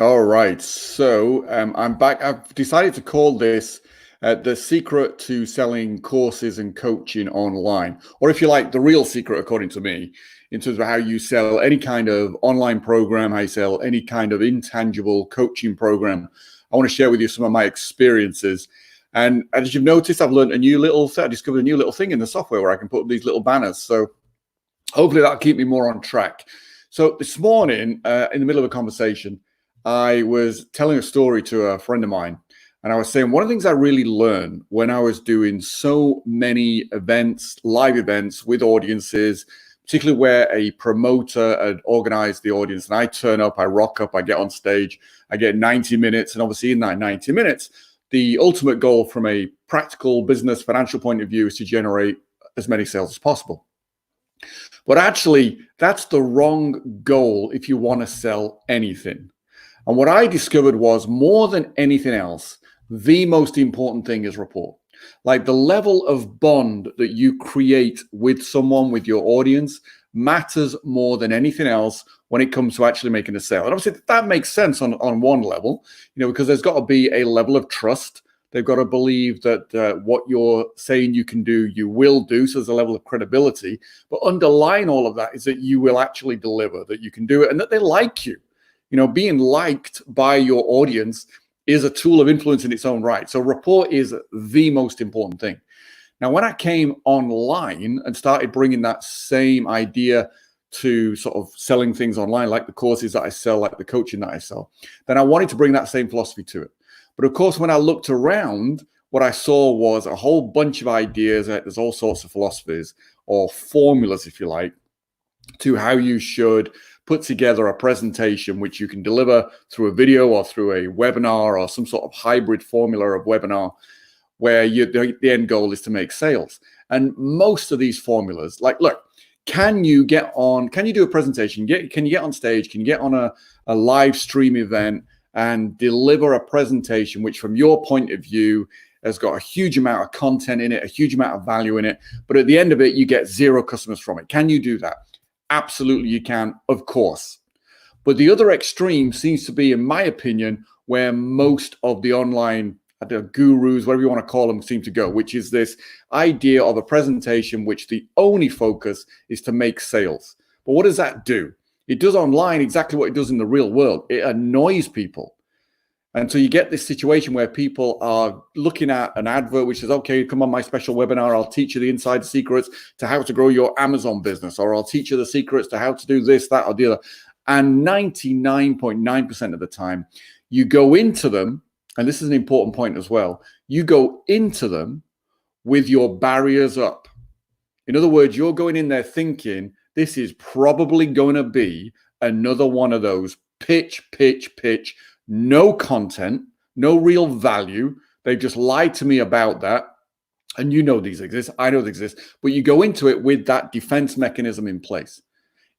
All right. So I'm back. I've decided to call this the secret to selling courses and coaching online. Or if you like, the real secret, according to me, in terms of how you sell any kind of online program, how you sell any kind of intangible coaching program. I want to share with you some of my experiences. And as you've noticed, I discovered a new little thing in the software where I can put up these little banners. So hopefully that'll keep me more on track. So this morning, in the middle of a conversation, I was telling a story to a friend of mine, and I was saying one of the things I really learned when I was doing so many events, live events with audiences, particularly where a promoter had organized the audience, and I turn up, I rock up, I get on stage, I get 90 minutes, and obviously in that 90 minutes, the ultimate goal from a practical business financial point of view is to generate as many sales as possible. But actually, that's the wrong goal if you want to sell anything. And what I discovered was more than anything else, the most important thing is rapport. Like the level of bond that you create with someone, with your audience, matters more than anything else when it comes to actually making a sale. And obviously, that makes sense on one level, because there's got to be a level of trust. They've got to believe that what you're saying you can do, you will do. So there's a level of credibility. But underlying all of that is that you will actually deliver, that you can do it, and that they like you. Being liked by your audience is a tool of influence in its own right. So rapport is the most important thing. Now, when I came online and started bringing that same idea to sort of selling things online, like the courses that I sell, like the coaching that I sell, then I wanted to bring that same philosophy to it. But of course, when I looked around, what I saw was a whole bunch of ideas. There's all sorts of philosophies or formulas, if you like, to how you should put together a presentation which you can deliver through a video or through a webinar or some sort of hybrid formula of webinar where the end goal is to make sales. And most of these formulas, like, look, can you do a presentation? Can you get on stage? Can you get on a live stream event and deliver a presentation which from your point of view has got a huge amount of content in it, a huge amount of value in it, but at the end of it, you get 0 customers from it? Can you do that? Absolutely, you can, of course. But the other extreme seems to be, in my opinion, where most of the online gurus, whatever you want to call them, seem to go, which is this idea of a presentation which the only focus is to make sales. But what does that do? It does online exactly what it does in the real world. It annoys people. And so you get this situation where people are looking at an advert which says, okay, come on my special webinar. I'll teach you the inside secrets to how to grow your Amazon business, or I'll teach you the secrets to how to do this, that, or the other. And 99.9% of the time, you go into them, and this is an important point as well, you go into them with your barriers up. In other words, you're going in there thinking, this is probably going to be another one of those pitch, no content, no real value. They've just lied to me about that. And these exist. I know they exist. But you go into it with that defense mechanism in place.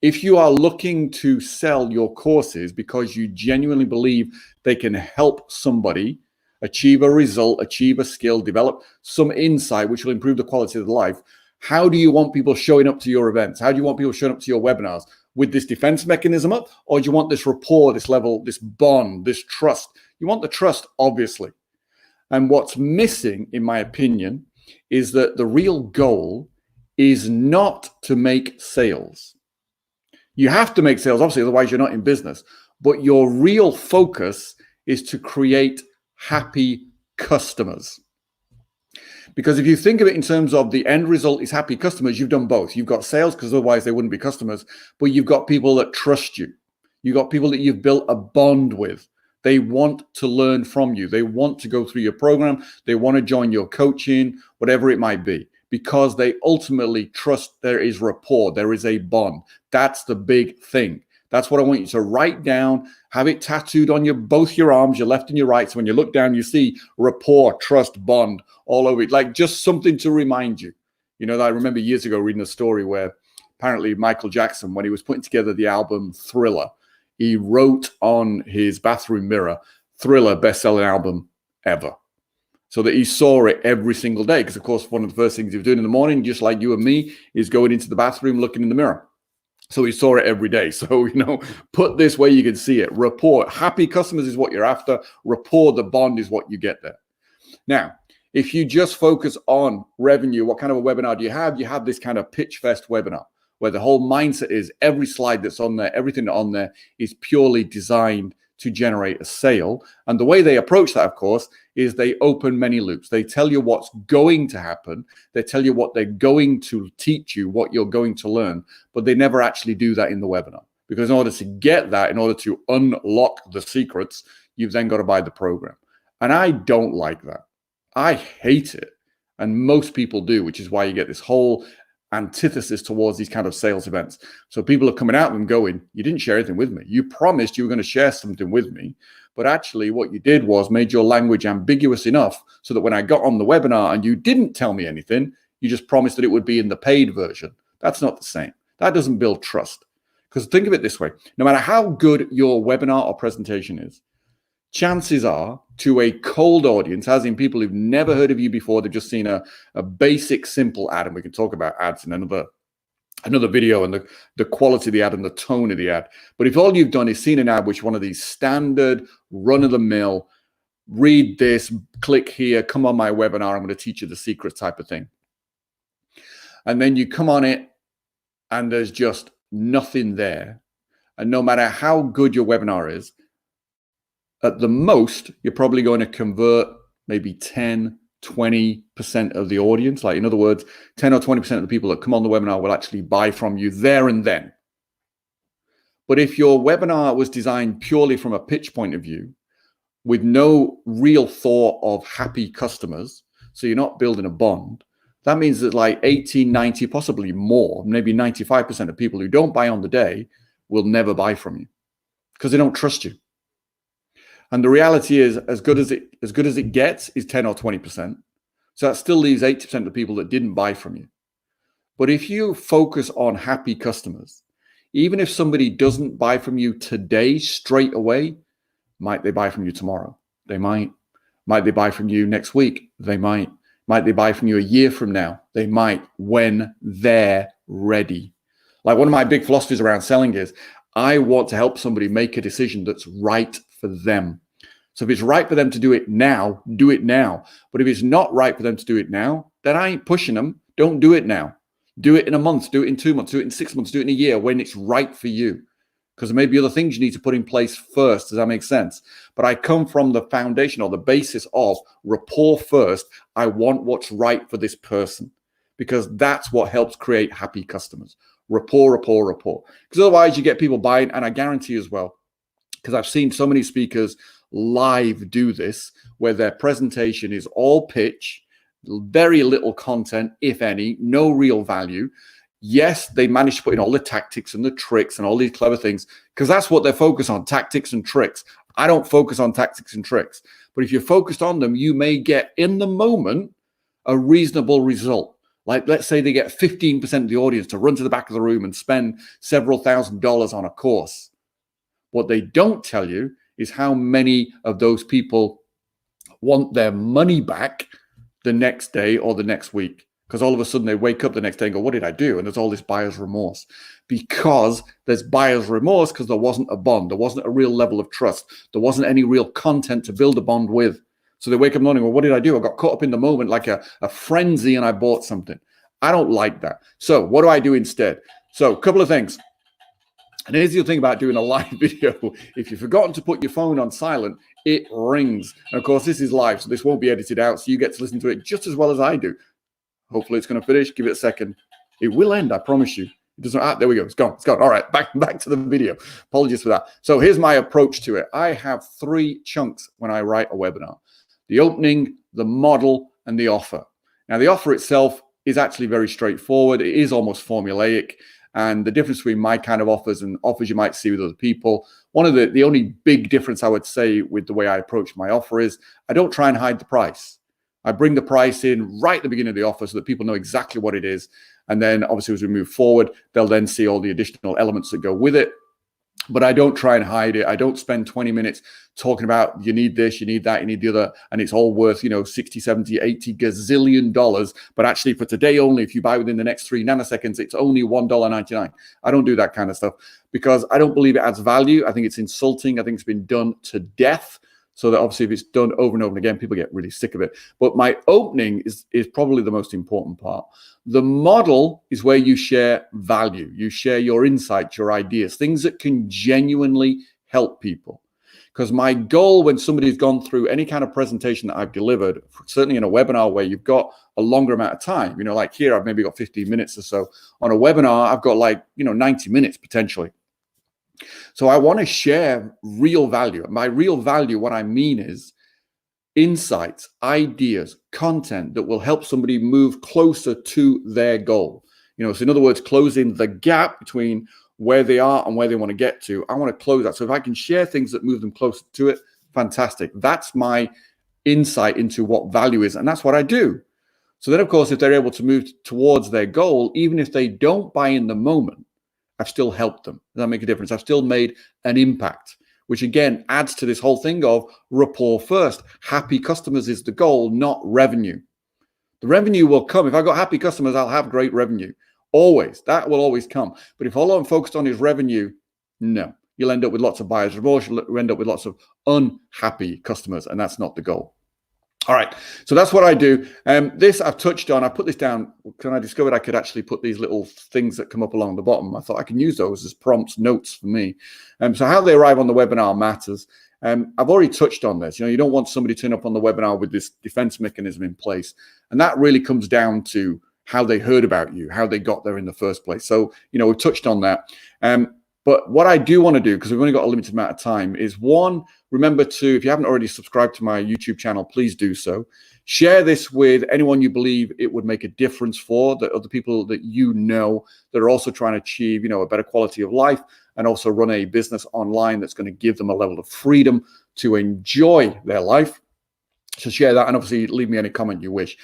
If you are looking to sell your courses because you genuinely believe they can help somebody achieve a result, achieve a skill, develop some insight which will improve the quality of their life, how do you want people showing up to your events? How do you want people showing up to your webinars? With this defense mechanism up, or do you want this rapport, this level, this bond, this trust? You want the trust, obviously. And what's missing, in my opinion, is that the real goal is not to make sales. You have to make sales, obviously, otherwise you're not in business. But your real focus is to create happy customers. Because if you think of it in terms of the end result is happy customers, you've done both. You've got sales, because otherwise they wouldn't be customers, but you've got people that trust you. You've got people that you've built a bond with. They want to learn from you. They want to go through your program. They want to join your coaching, whatever it might be, because they ultimately trust. There is rapport. There is a bond. That's the big thing. That's what I want you to write down, have it tattooed on both your arms, your left and your right. So when you look down, you see rapport, trust, bond all over it, like just something to remind you. I remember years ago reading a story where apparently Michael Jackson, when he was putting together the album Thriller, he wrote on his bathroom mirror, Thriller, best-selling album ever. So that he saw it every single day. Because, of course, one of the first things he was doing in the morning, just like you and me, is going into the bathroom, looking in the mirror. So we saw it every day. So, put this where you can see it. Rapport. Happy customers is what you're after. Rapport, the bond, is what you get there. Now, if you just focus on revenue, what kind of a webinar do you have? You have this kind of pitch fest webinar where the whole mindset is every slide that's on there, everything on there is purely designed to generate a sale. And the way they approach that, of course, is they open many loops. They tell you what's going to happen. They tell you what they're going to teach you, what you're going to learn, but they never actually do that in the webinar. Because in order to get that, in order to unlock the secrets, you've then got to buy the program. And I don't like that. I hate it. And most people do, which is why you get this whole antithesis towards these kind of sales events. So people are coming out and going, you didn't share anything with me. You promised you were going to share something with me. But actually what you did was made your language ambiguous enough so that when I got on the webinar and you didn't tell me anything, you just promised that it would be in the paid version. That's not the same. That doesn't build trust. Because think of it this way, no matter how good your webinar or presentation is, chances are to a cold audience, as in people who've never heard of you before, they've just seen a basic, simple ad, and we can talk about ads in another video and the quality of the ad and the tone of the ad. But if all you've done is seen an ad, which one of these standard run-of-the-mill, read this, click here, come on my webinar, I'm going to teach you the secret type of thing. And then you come on it and there's just nothing there. And no matter how good your webinar is, at the most, you're probably going to convert maybe 10, 20% of the audience. Like, in other words, 10 or 20% of the people that come on the webinar will actually buy from you there and then. But if your webinar was designed purely from a pitch point of view, with no real thought of happy customers, so you're not building a bond, that means that like 80, 90, possibly more, maybe 95% of people who don't buy on the day will never buy from you because they don't trust you. And the reality is, as good as it gets is 10 or 20%. So that still leaves 80% of the people that didn't buy from you. But if you focus on happy customers, even if somebody doesn't buy from you today straight away, might they buy from you tomorrow? They might. Might they buy from you next week? They might. Might they buy from you a year from now? They might, when they're ready. Like, one of my big philosophies around selling is I want to help somebody make a decision that's right for them. So if it's right for them to do it now, do it now. But if it's not right for them to do it now, then I ain't pushing them. Don't do it now. Do it in a month, do it in 2 months, do it in 6 months, do it in a year when it's right for you. Because there may be other things you need to put in place first. Does that make sense? But I come from the foundation or the basis of rapport first. I want what's right for this person because that's what helps create happy customers. Rapport, rapport, rapport. Because otherwise you get people buying, and I guarantee as well, because I've seen so many speakers live do this, where their presentation is all pitch, very little content, if any, no real value. Yes, they managed to put in all the tactics and the tricks and all these clever things because that's what they're focused on, tactics and tricks. I don't focus on tactics and tricks. But if you're focused on them, you may get in the moment a reasonable result. Like, let's say they get 15% of the audience to run to the back of the room and spend several $1,000s on a course. What they don't tell you is how many of those people want their money back the next day or the next week. Because all of a sudden they wake up the next day and go, what did I do? And there's all this buyer's remorse. Because there's buyer's remorse because there wasn't a bond. There wasn't a real level of trust. There wasn't any real content to build a bond with. So they wake up in the morning, well, what did I do? I got caught up in the moment like a frenzy and I bought something. I don't like that. So what do I do instead? So a couple of things. And here's the other thing about doing a live video. If you've forgotten to put your phone on silent, it rings. And of course, this is live, so this won't be edited out. So you get to listen to it just as well as I do. Hopefully it's going to finish. Give it a second. It will end, I promise you. It doesn't. There we go. It's gone. It's gone. All right, back to the video. Apologies for that. So here's my approach to it. I have 3 chunks when I write a webinar: the opening, the model, and the offer. Now, the offer itself is actually very straightforward. It is almost formulaic. And the difference between my kind of offers and offers you might see with other people, one of the only big difference I would say with the way I approach my offer is I don't try and hide the price. I bring the price in right at the beginning of the offer so that people know exactly what it is. And then obviously as we move forward, they'll then see all the additional elements that go with it. but I don't try and hide it. I don't spend 20 minutes talking about you need this, you need that, you need the other, and it's all worth, 60, 70, 80 gazillion dollars. But actually for today only, if you buy within the next 3 nanoseconds, it's only $1.99. I don't do that kind of stuff because I don't believe it adds value. I think it's insulting. I think it's been done to death. So that obviously if it's done over and over again, people get really sick of it. But my opening is probably the most important part. The model is where you share value. You share your insights, your ideas, things that can genuinely help people. Because my goal when somebody's gone through any kind of presentation that I've delivered, certainly in a webinar where you've got a longer amount of time, like here, I've maybe got 15 minutes or so. On a webinar, I've got 90 minutes potentially. So I want to share real value. And by real value, what I mean is insights, ideas, content that will help somebody move closer to their goal. So in other words, closing the gap between where they are and where they want to get to. I want to close that. So if I can share things that move them closer to it, fantastic. That's my insight into what value is. And that's what I do. So then, of course, if they're able to move towards their goal, even if they don't buy in the moment, I've still helped them. Does that make a difference? I've still made an impact, which again adds to this whole thing of rapport first. Happy customers is the goal, not revenue. The revenue will come. If I've got happy customers, I'll have great revenue. Always. That will always come. But if all I'm focused on is revenue, no. You'll end up with lots of buyers remorse. You'll end up with lots of unhappy customers, and that's not the goal. All right, so that's what I do. This I've touched on. I put this down when I discovered I could actually put these little things that come up along the bottom. I thought I can use those as prompts, notes for me. So how they arrive on the webinar matters. I've already touched on this. You don't want somebody to turn up on the webinar with this defense mechanism in place. And that really comes down to how they heard about you, how they got there in the first place. So, we've touched on that. But what I do want to do, because we've only got a limited amount of time, is one, remember to, if you haven't already subscribed to my YouTube channel, please do so. Share this with anyone you believe it would make a difference for, the other people that that are also trying to achieve, a better quality of life and also run a business online that's going to give them a level of freedom to enjoy their life. So share that and obviously leave me any comment you wish.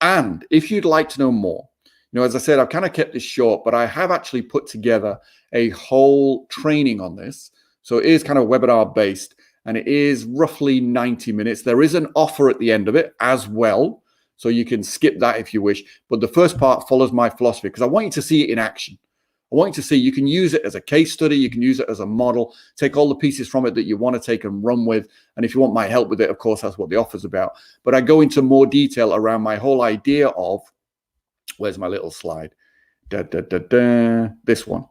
And if you'd like to know more, as I said, I've kind of kept this short, but I have actually put together a whole training on this. So it is kind of webinar based and it is roughly 90 minutes. There is an offer at the end of it as well. So you can skip that if you wish. But the first part follows my philosophy because I want you to see it in action. I want you to see you can use it as a case study. You can use it as a model, take all the pieces from it that you want to take and run with. And if you want my help with it, of course, that's what the offer's about. But I go into more detail around my whole idea of, where's my little slide? This one.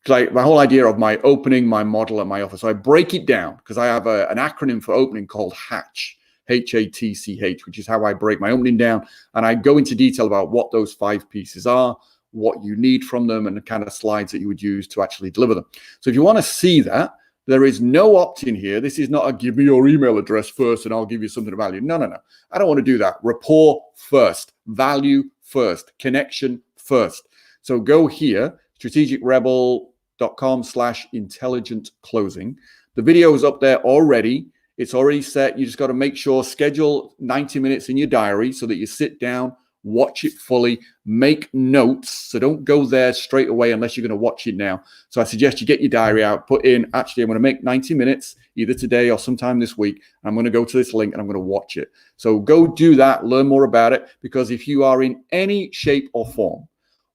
Like my whole idea of my opening, my model, and my offer. So I break it down because I have an acronym for opening called HATCH, H-A-T-C-H, which is how I break my opening down. And I go into detail about what those 5 pieces are, what you need from them, and the kind of slides that you would use to actually deliver them. So if you want to see that, there is no opt-in here. This is not a give me your email address first and I'll give you something of value. No. I don't want to do that. Rapport first, value first, connection first. So go here, strategicrebel.com/intelligent closing. The video is up there already. It's already set. You just got to make sure, schedule 90 minutes in your diary so that you sit down, watch it fully, make notes. So don't go there straight away unless you're going to watch it now. So I suggest you get your diary out, put in, actually, I'm going to make 90 minutes either today or sometime this week. I'm going to go to this link and I'm going to watch it. So go do that, learn more about it, because if you are in any shape or form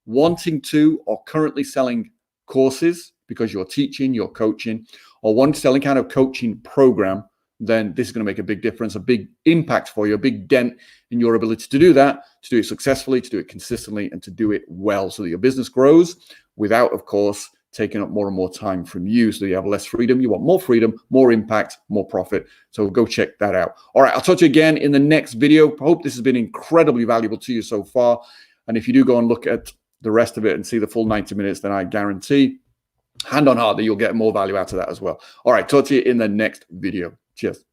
wanting to or currently selling courses because you're teaching, you're coaching, or want to sell any kind of coaching program, then this is going to make a big difference, a big impact for you, a big dent in your ability to do that, to do it successfully, to do it consistently, and to do it well so that your business grows without, of course, taking up more and more time from you so that you have less freedom. You want more freedom, more impact, more profit. So go check that out. All right, I'll talk to you again in the next video. I hope this has been incredibly valuable to you so far. And if you do go and look at the rest of it and see the full 90 minutes, then I guarantee, hand on heart, that you'll get more value out of that as well. All right, talk to you in the next video. Cheers.